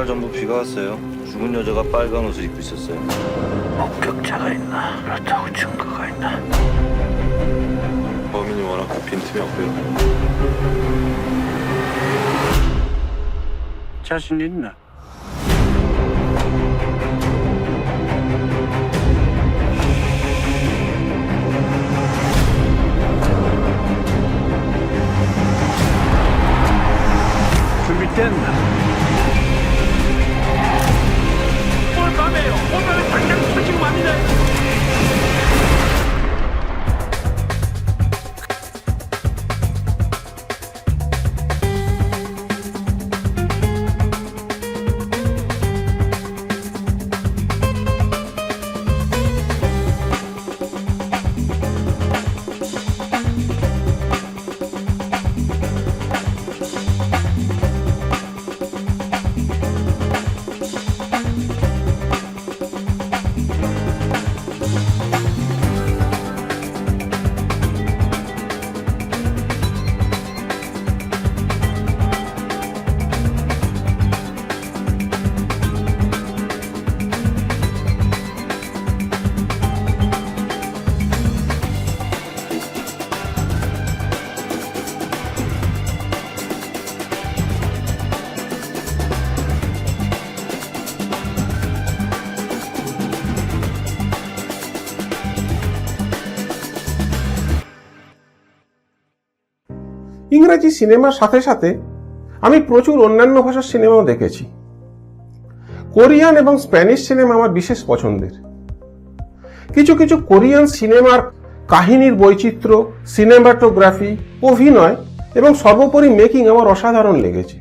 전부 비가 왔어요. 죽은 여자가 빨간 옷을 입고 있었어요. 목격자가 있나? 그렇다고 증거가 있나? 범인이 워낙 빈틈이 없고요. 자신 있나? 준비됐나? 오늘 밤에요. 오늘 당장 터지고 맙니다. ইংরেজি সিনেমার সাথে সাথে আমি প্রচুর অন্যান্য ভাষার সিনেমাও দেখেছি। কোরিয়ান এবং স্প্যানিশ সিনেমা আমার বিশেষ পছন্দের। কিছু কিছু কোরিয়ান সিনেমার কাহিনীর বৈচিত্র্য, সিনেমাটোগ্রাফি, অভিনয় এবং সর্বোপরি মেকিং আমার অসাধারণ লেগেছে।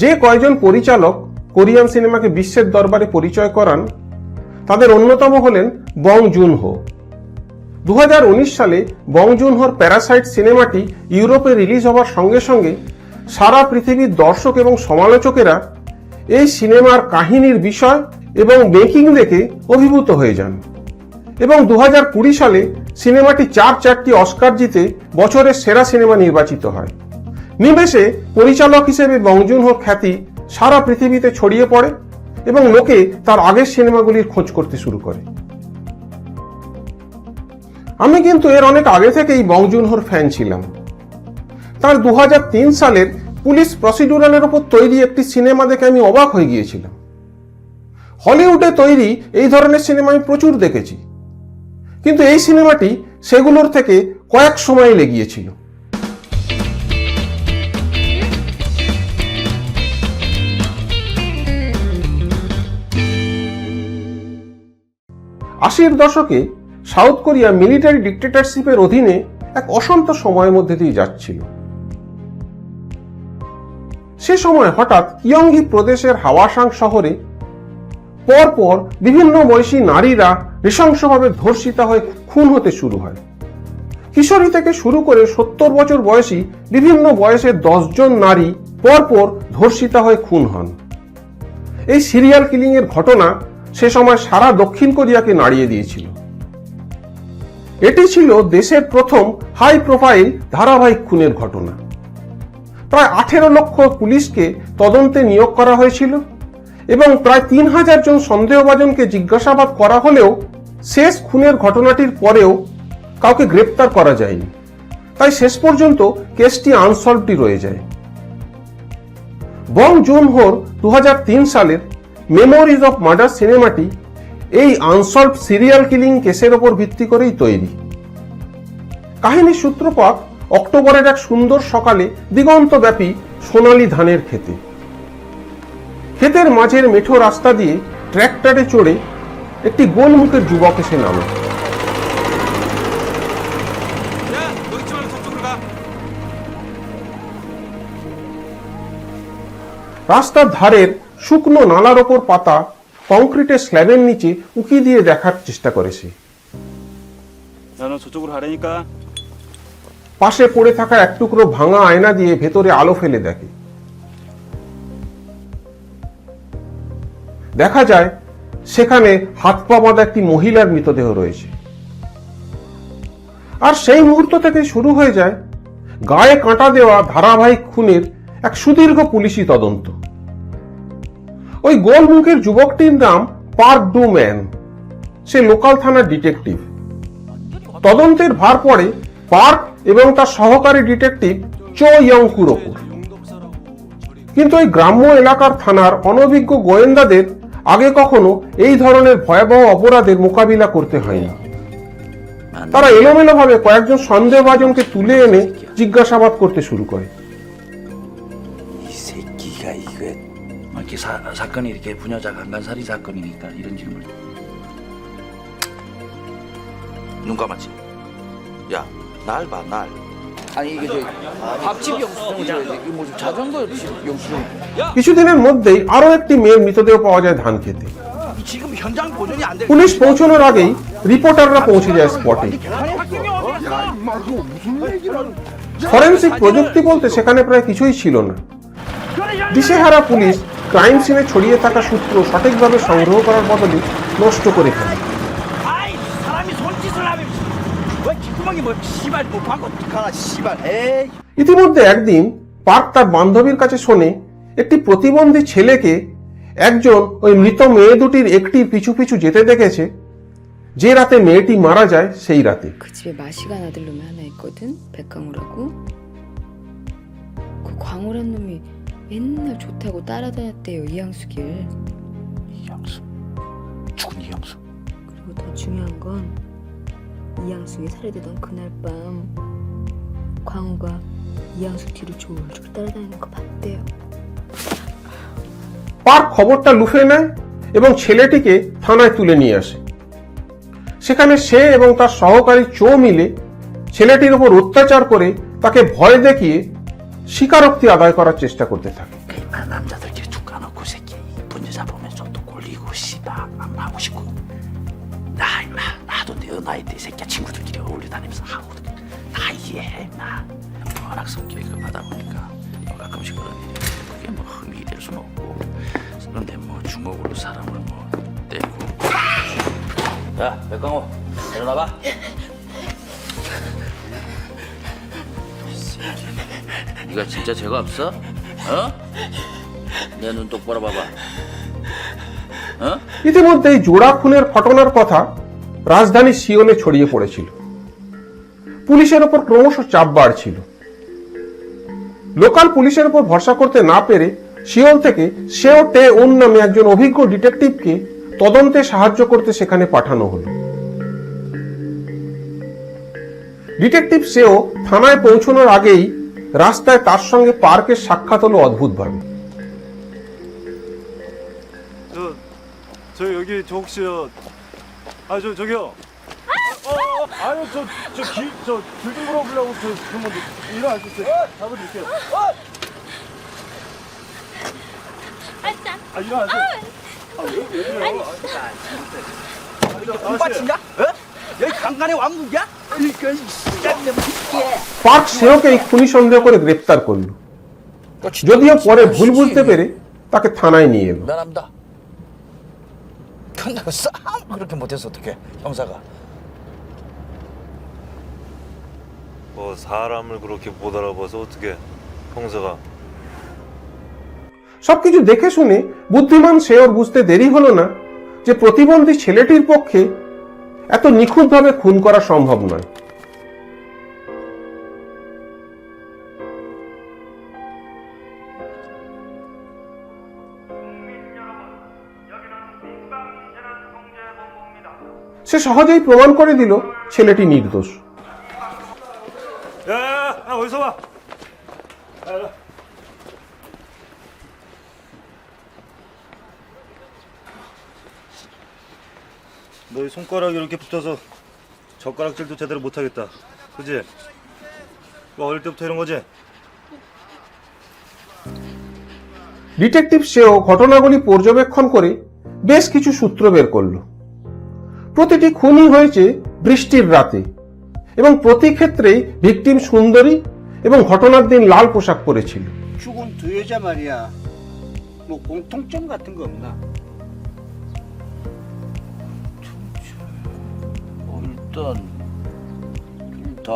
যে কয়জন পরিচালক কোরিয়ান সিনেমাকে বিশ্বের দরবারে পরিচয় করান তাদের অন্যতম হলেন বং জুন হো। 2019 সালে বং জুন হোর প্যারাসাইট সিনেমাটি ইউরোপে রিলিজ হওয়ার সঙ্গে সঙ্গে সারা পৃথিবীর দর্শক এবং সমালোচকেরা এই সিনেমার কাহিনীর বিষয় এবং মেকিং দেখে অভিভূত হয়ে যান এবং 2020 সালে সিনেমাটি চারটি অস্কার জিতে বছরের সেরা সিনেমা নির্বাচিত হয়। নিমেষে পরিচালক হিসেবে বং জুন হোর খ্যাতি সারা পৃথিবীতে ছড়িয়ে পড়ে এবং লোকে তার আগের সিনেমাগুলির খোঁজ করতে শুরু করে। আমি কিন্তু এর অনেক আগে থেকেই বং জুন হোর ফ্যান ছিলাম। তার 2003 সালের পুলিশ প্রসিডিউরালের উপর তৈরি একটি সিনেমা দেখে আমি অবাক হয়ে গিয়েছিলাম। হলিউডে তৈরি এই ধরনের সিনেমা আমি প্রচুর দেখেছি, কিন্তু এই সিনেমাটি সেগুলোর থেকে কয়েক সময় লেগিয়েছিল। আশির দশকে সাউথ কোরিয়া মিলিটারি ডিক্টেটরশিপের অধীনে এক অশান্ত সময়ের মধ্যে দিয়ে যাচ্ছিল। সে সময় হঠাৎ ইয়ংহি প্রদেশের হাওয়াসাং শহরে পরপর বিভিন্ন বয়সী নারীরা নৃশংসভাবে ধর্ষিতা হয়ে খুন হতে শুরু হয়। কিশোরী থেকে শুরু করে 70 বছর বয়সী বিভিন্ন বয়সের 10 জন নারী পরপর ধর্ষিতা হয়ে খুন হন। এই সিরিয়াল কিলিং এর ঘটনা সে সময় সারা দক্ষিণ কোরিয়াকে নাড়িয়ে দিয়েছিল। এটি ছিল দেশের প্রথম হাই প্রোফাইল ধারাবাহিক খুনের ঘটনা। প্রায় 18 লক্ষ পুলিশকে তদন্তে নিয়োগ করা হয়েছিল এবং প্রায় 3000 জন সন্দেহভাজনকে জিজ্ঞাসাবাদ করা হলেও শেষ খুনের ঘটনাটির পরেও কাউকে গ্রেপ্তার করা যায়নি। তাই শেষ পর্যন্ত কেসটি আনসলভডই রয়ে যায়। বং জুন হোর 2003 সালের মেমোরিজ অফ মার্ডার সিনেমাটি এই আনসলভড সিরিয়াল কিলিং কেসের ওপর ভিত্তি করেই তৈরি। কাহিনীর সূত্রপাত অক্টোবরের এক সুন্দর সকালে দিগন্তব্যাপী সোনালী ধানের ক্ষেতে। ক্ষেতের মাঝের মেঠো রাস্তা দিয়ে ট্র্যাক্টরে চড়ে একটি গোলমুখের যুবক এসে নামে। রাস্তার ধারের শুকনো নালার ওপর পাতা কংক্রিটের স্ল্যাবের নিচে উকি দিয়ে দেখার চেষ্টা করেছে। পাশে পড়ে থাকা এক টুকরো ভাঙা আয়না দিয়ে ভেতরে আলো ফেলে দেখে। দেখা যায় সেখানে হাত পা বাঁধা একটি মহিলার মৃতদেহ রয়েছে। আর সেই মুহূর্ত থেকে শুরু হয়ে যায় গায়ে কাঁটা দেওয়া ধারাবাহিক খুনের এক সুদীর্ঘ পুলিশি তদন্ত। ওই গোল মুখের যুবকটির নাম park do man. Say local থানার ডিটেকটিভ। তদন্তের ভার পড়ে পার্ক এবং তার সহকারী ডিটেকটিভ চো ইয়ংকুর ওপর। কিন্তু ওই গ্রাম্য এলাকার থানার অনভিজ্ঞ গোয়েন্দাদের আগে কখনো এই ধরনের ভয়াবহ অপরাধের মোকাবিলা করতে হয়নি। তারা এলোমেলোভাবে কয়েকজন সন্দেহভাজনকে তুলে এনে জিজ্ঞাসাবাদ করতে শুরু করে। 이 새끼가 이게 이렇게 사건이 이렇게 부녀자 강간살인 사건이니까 이런 질문. 눈 감았지? 야, 날 봐, 날. 아니 이게 저 밥집 영수증을 줘야지. 이게 뭐 자전거 영수증. 야, কিছুদিনের মধ্যেই আরো একটি মেয়ের মৃতদেহ পাওয়া যায় ধান খেতে। 지금 현장 보존이 안 돼. পুলিশ পৌঁছানোর আগেই রিপোর্টাররা পৌঁছে যায় স্পটে। ফরেনসিক প্রযুক্তি বলতে সেখানে প্রায় কিছুই ছিল না। দিশেহারা পুলিশ ক্রাইম সিনে ছড়িয়ে থাকা সূত্র সঠিকভাবে সংগ্রহ করার বদলে নষ্ট করে ফেলে। 아이, 사람이 손짓을 하면 왜 귓구멍이 뭐 씨발 뭐 방구 가나 씨발. 에이. ইতিমধ্যে একদিন পার্ক তার বান্ধবীর কাছে শোনে একটি প্রতিবন্ধী ছেলেকে একজন ওই মৃত মেয়ে দুটির একটির পিছু পিছু যেতে দেখেছে, যে রাতে মেয়েটি মারা যায় সেই রাতে। 그 집에 마시간 아들 놈이 하나 있거든? 백강우라고? 그 광우란 놈이 맨날 좋다고 따라다녔대요, 이양수길. 이양수. 죽은 이양수. 그리고 더 중요한 건 이양숙이 살해되던 그날 밤 광우가 이양숙 뒤를 졸졸 따라다니는 거 봤대요. পার্ক খবরটা লুফে নেয় এবং ছেলেটিকে থানায় তুলে নিয়ে আসে। সেখানে সে এবং তার সহকারী চো মিলে ছেলেটির উপর অত্যাচার করে তাকে ভয় দেখিয়ে স্বীকারোক্তি আদায় করার চেষ্টা করতে থাকে। 나 남자들끼리 툭 까놓고 새끼 분여자 보면서 또 꼴리고 씨발 안 하고 싶고 나 임마 나도 내 나이 때 새끼야 친구들끼리 어울려 다니면서 하고 다 이해해 임마. 워낙 성격이 급하다 보니까 가끔씩 그런 일이 그게 뭐 흠이 될 수는 없고 그런데 뭐 주먹으로 사람을 뭐 때리고. 야 백강호 일어나봐. 네가 진짜 죄가 없어? 어? 내 눈 똑바로 봐봐. 어? ইতিমধ্যেই জোড়া খুনের ঘটনার কথা রাজধানী সিওলে ছড়িয়ে পড়েছিল। পুলিশের ওপর ক্রমশ চাপ বাড়ছিল। লোকাল পুলিশের উপর ভরসা করতে না পেরে সিওল থেকে সেও টে উন নামে একজন অভিজ্ঞ ডিটেকটিভকে তদন্তে সাহায্য করতে সেখানে পাঠানো হলো। ডিটেকটিভ সেও থানায় পৌঁছানোর আগেই রাস্তায় তার সঙ্গে পার্কের সাক্ষাৎ হলো অদ্ভুতভাবে। 저 여기 저 혹시 저기요. 아니요 길 좀 물어보려고 그러면 일어나주세요. 잡아드릴게요. 일어나세요. 공파치냐? 어? 여기 강간의 왕국이야? 이거 씨발놈 새끼야. পার্ক সেওকে এই খুনি সন্দেহ করে গ্রেপ্তার করল, যদিও পরে ভুল বুঝতে পেরে তাকে থানায় নিয়ে এলো। 미안합니다. 근데 그 싸움 그렇게 못해서 어떡해 형사가. 뭐 사람을 그렇게 못 알아봐서 어떻게 형사가. সবকিছু দেখে শুনে বুদ্ধিমান সেওর বুঝতে দেরি হলো না যে প্রতিবন্ধী ছেলেটির পক্ষে এত নিখুঁতভাবে খুন করা সম্ভব নয়। সে সহজেই প্রমাণ করে দিল ছেলেটি নির্দোষ। 야 어디서 와? 너희 손가락이 이렇게 붙어서 젓가락질도 제대로 못하겠다. 그지? 뭐 어릴 때부터 이런 거지? ডিটেকটিভ সেও ঘটনাগুলি পর্যবেক্ষণ করে বেশ কিছু সূত্র বের করল। প্রতিটি খুনই হয়েছে বৃষ্টির রাতে এবং প্রতি ক্ষেত্রেই ভিকটিম সুন্দরী এবং ঘটনার দিন লাল পোশাক পরেছিল। 죽은 두 여자 말이야. 뭐 공통점 같은 거 없나? 일단 둘 다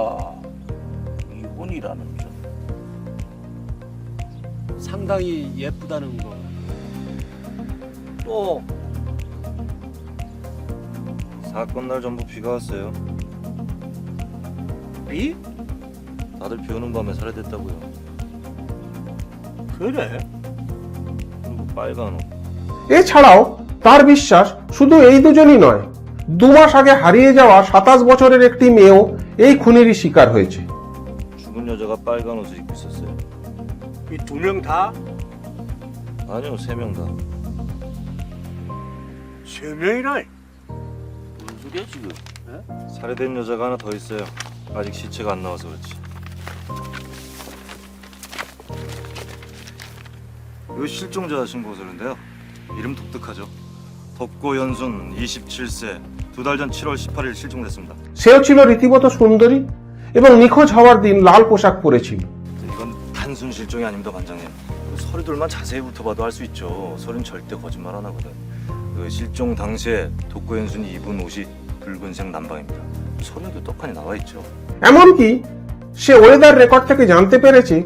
이혼이라는 점. 상당히 예쁘다는 거. 또 사건 날 전부 비가 왔어요. 비? 다들 비 오는 밤에 살해됐다고요. 그래? 그리고 빨간 옷. এছাড়াও তার বিশ্বাস শুধু এই দুজনই নয়, 2 মাস আগে হারিয়ে যাওয়া 27 বছরের একটি মেয়েও এই খুনেরই শিকার হয়েছে। 죽은 여자가 빨간 옷을 입고 있었어요. 이 2명 다? 아니요, 3명 다. 3명이나? 무슨 소리야 지금? 살해된 여자가 하나 더 있어요. 아직 시체가 안 나와서 그렇지. 이 실종자 신고서인데요. 이름 독특하죠. 덕고 연순 27세. 2달 전 7월 18일 실종됐습니다. সেও ছিল রীতিমতো সুন্দরী এবং নিখোঁজ হওয়ার দিন লাল পোশাক পরেছিল। 이건 단순 실종이 아닙니다, 반장님. 서류들만 자세히 훑어봐도 알 수 있죠. 서류는 절대 거짓말 안 하거든. 그 실종 당시에 덕고 연순이 입은 옷이 붉은색 남방입니다. 서류도 떡하니 나와 있죠. এমনকি সে ওয়েদার রেকর্ড থেকে জানতে পেরেছে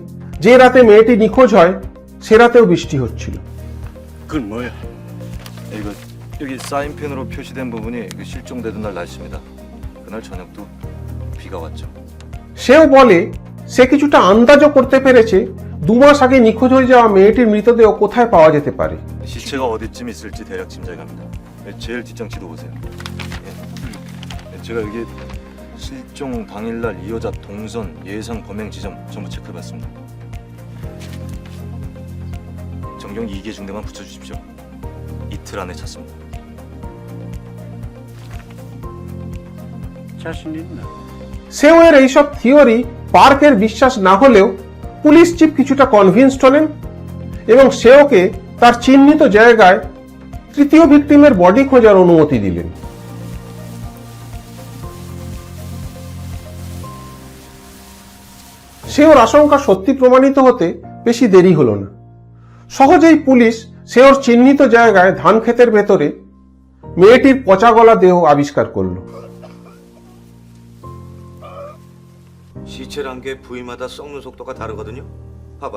যে রাতে মেয়েটি নিখোঁজ হয় সে রাতেও বৃষ্টি হচ্ছিল। 그건 뭐야? 이거 여기 사인펜으로 표시된 부분이 그 실종되던 날 날씨입니다. 그날 저녁도 비가 왔죠. সেও বলে সে কিছুটা আন্দাজও করতে পেরেছে 2 মাস 아গে নিখোঁজ হয়ে যাওয়া মেয়েটির মৃতদেহ কোথায় পাওয়া যেতে পারে। 시체가 어디쯤 있을지 대략 짐작이 갑니다. 제일 뒷장 지도 보세요. 예. 제가 여기 실종 당일날 이 여자 동선 예상 범행 지점 전부 체크해봤습니다. 정경 2개 중대만 붙여주십시오. 이틀 안에 찾습니다. 자신 있나? সেওয়ের এইসব থিওরি পার্কের বিশ্বাস না হলেও পুলিশ চিফ কিছুটা কনভিন্সড হলেন এবং সেওকে তার চিহ্নিত জায়গায় তৃতীয় ভিকটিমের বডি খোঁজার অনুমতি দিলেন। সেওর আশঙ্কা সত্যি প্রমাণিত হতে বেশি দেরি হলো না। সহজেই পুলিশ সেওর চিহ্নিত জায়গায় ধান ক্ষেতের ভেতরে মেয়েটির পচা গলা দেহ আবিষ্কার করলো। 시체란 게 부위마다 썩는 속도가 다르거든요. 봐봐,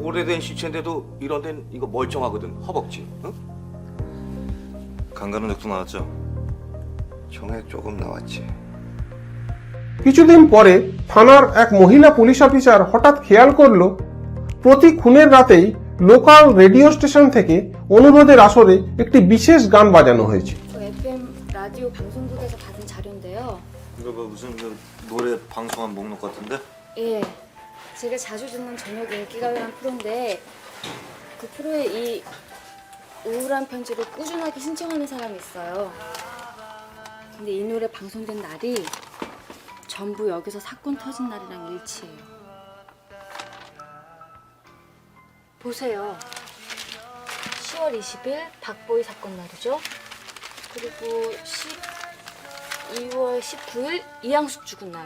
오래된 시체인데도 이런 데는 이거 멀쩡하거든. 허벅지. 응? 강간은 적도 나왔죠. 정액 조금 나왔지. কিছুদিন পরে থানার এক মহিলা পুলিশ অফিসার হঠাৎ খেয়াল করলো প্রতি খুনের রাতেই লোকাল রেডিও স্টেশন থেকে অনুরোধের আসরে একটি বিশেষ গান বাজানো হয়েছে। FM 라디오 방송국에서 받은 자료인데요. 이거 뭐 무슨 그 노래 방송한 목록 같은데? 예, 제가 자주 듣는 저녁 인기가요란 프로인데 그 프로에 이 우울한 편지를 꾸준하게 신청하는 사람이 있어요. 근데 이 노래 방송된 날이 전부 여기서 사건 터진 날이랑 일치해요. 보세요. 10월 20일 박보희 사건 날이죠. 그리고 12월 19일 이양숙 죽은 날.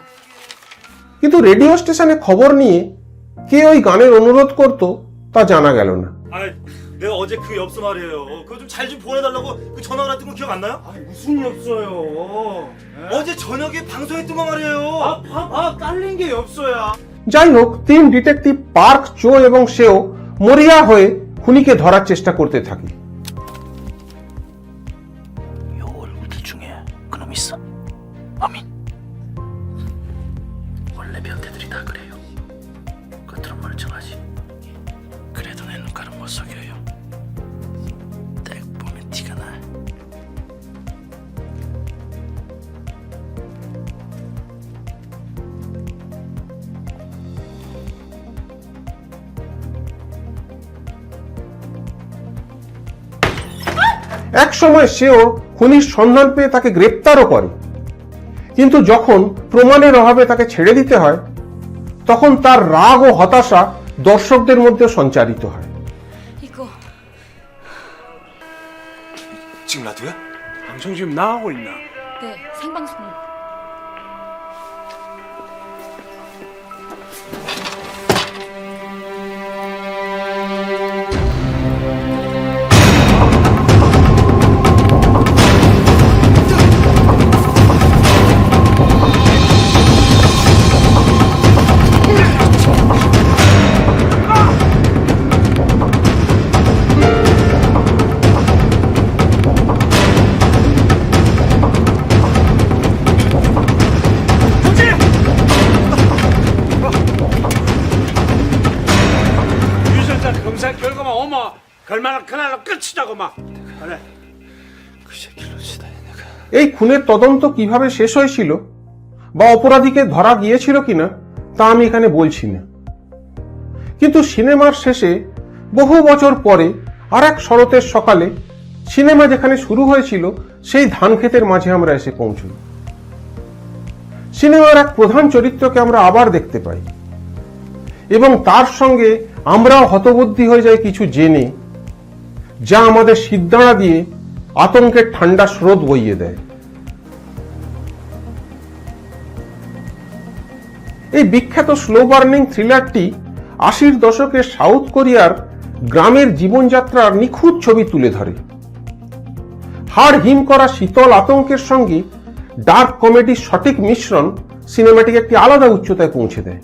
কিন্তু রেডিও স্টেশনে খবর নিয়ে কে ওই গানের অনুরোধ করত তা জানা গেল না। 아, 내가 어제 그 엽서 말이에요. 그거 좀 잘 좀 보내달라고 그 전화 왔던 거 기억 안 나요? 무슨 엽서요? 어제 저녁에 방송했던 거 말이에요. 딸린 게 엽서야. যাই হোক, 3 ডিটেকটিভ পার্ক, জো এবং সেও মরিয়া হয়ে খুনিকে ধরার চেষ্টা করতে থাকে। 요 얼굴들 중에 그놈 있어? 어민. 원래 변태들이 다 그래요. 겉으로 멀쩡하지. 그래도 내 눈깔은 못 속여요. 딱 보면 티가 나. এক সময় সেও খুনির সন্ধান পেয়ে তাকে গ্রেপ্তারও করে, কিন্তু যখন প্রমাণের অভাবে তাকে ছেড়ে দিতে হয় তখন তার রাগ ও হতাশা দর্শকদের মধ্যে সঞ্চারিত হয়। 이거 지금 라디오야? 방송 지금 나오고 있나? 네 생방송. 하고 막. 그래. 그 새끼를 치다니 내가. এই খুনের তদন্ত কিভাবে শেষ হয়েছিল বা অপরাধীকে ধরা গিয়েছিল কিনা তা আমি এখানে বলছি না, কিন্তু সিনেমার শেষে বহু বছর পরে আর এক শরতের সকালে সিনেমা যেখানে শুরু হয়েছিল সেই ধান ক্ষেতের মাঝে আমরা এসে পৌঁছই। সিনেমার এক প্রধান চরিত্রকে আমরা আবার দেখতে পাই এবং তার সঙ্গে আমরাও হতবুদ্ধি হয়ে যাই কিছু জেনে, যা আমাদের সিদ্ধাঁড়া দিয়ে আতঙ্কের ঠান্ডা স্রোত বইয়ে দেয়। এই বিখ্যাত স্লো বার্নিং থ্রিলারটি 80-র দশকে সাউথ কোরিয়ার গ্রামের জীবনযাত্রার নিখুঁত ছবি তুলে ধরে। হাড় হিম করা শীতল আতঙ্কের সঙ্গে ডার্ক কমেডির সঠিক মিশ্রণ সিনেমাটিকে একটি আলাদা উচ্চতায় পৌঁছে দেয়।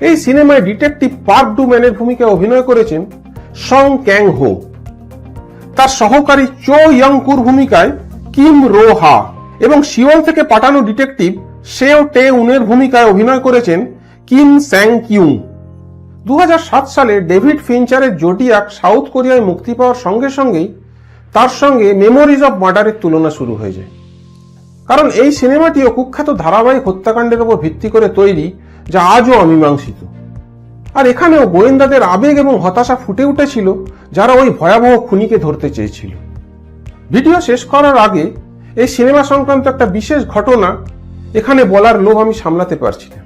এই সিনেমায় ডিটেকটিভ পার্ক ডু ম্যানের ভূমিকায় অভিনয় করেছেন সং ক্যাং হো। তার সহকারী চো ইয়ংকুর ভূমিকায় কিম রো হা এবং সিওল থেকে পাঠানো ডিটেকটিভ সেও টে উনের ভূমিকায় অভিনয় করেছেন কিম স্যাং কিউং। 2007 সালে ডেভিড ফিঞ্চারের জোডিয়াক সাউথ কোরিয়ায় মুক্তি পাওয়ার সঙ্গে সঙ্গেই তার সঙ্গে মেমোরিজ অব মার্ডারের তুলনা শুরু হয়ে যায়, কারণ এই সিনেমাটিও কুখ্যাত ধারাবাহিক হত্যাকাণ্ডের উপর ভিত্তি করে তৈরি, যা আজও অমীমাংসিত। আর এখানেও গোয়েন্দাদের আবেগ এবং হতাশা ফুটে উঠেছিল, যারা ওই ভয়াবহ খুনিকে ধরতে চেয়েছিল। ভিডিও শেষ করার আগে এই সিনেমা সংক্রান্ত একটা বিশেষ ঘটনা এখানে বলার লোভ আমি সামলাতে পারছি না।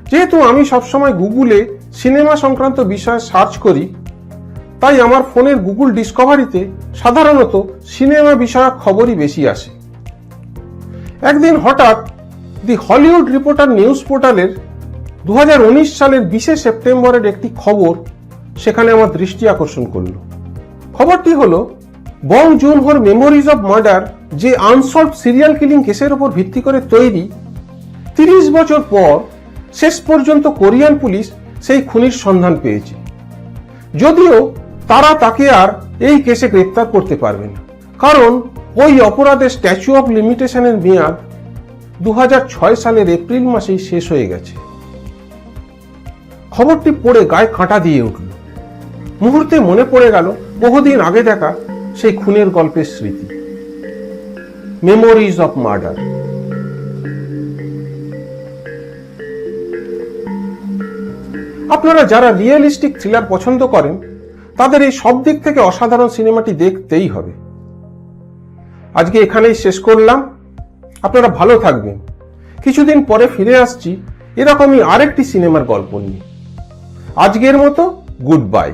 যেহেতু আমি সবসময় গুগলে সিনেমা সংক্রান্ত বিষয়ে সার্চ করি, তাই আমার ফোনের গুগল ডিসকভারিতে সাধারণত সিনেমা বিষয়ক খবরই বেশি আসে। একদিন হঠাৎ দি হলিউড রিপোর্টার নিউজ পোর্টালের 2019 সালের 20 সেপ্টেম্বরের একটি খবর সেখানে আমার দৃষ্টি আকর্ষণ করল। খবরটি হলো বং জুন-হোর মেমোরিজ অব মার্ডার, যে আনসলভড সিরিয়াল কিলিং কেসের উপর ভিত্তি করে তৈরি, 30 বছর পর শেষ পর্যন্ত কোরিয়ান পুলিশ সেই খুনির সন্ধান পেয়েছে, যদিও তারা তাকে আর এই কেসে গ্রেপ্তার করতে পারবে না, কারণ ওই অপরাধের স্ট্যাচু অফ লিমিটেশনের মেয়াদ 2006 সালের এপ্রিল মাসেই শেষ হয়ে গেছে। খবরটি পড়ে গায়ে কাঁটা দিয়ে উঠল। মুহূর্তে মনে পড়ে গেল বহুদিন আগে দেখা সেই খুনের গল্পের স্মৃতি, মেমোরিজ অফ মার্ডার। আপনারা যারা রিয়েলিস্টিক থ্রিলার পছন্দ করেন, তাদের এই সব দিক থেকে অসাধারণ সিনেমাটি দেখতেই হবে। আজকে এখানেই শেষ করলাম। আপনারা ভালো থাকবেন। কিছুদিন পরে ফিরে আসছি এরকমই আরেকটি সিনেমার গল্প নিয়ে। আজকের মতো গুড বাই।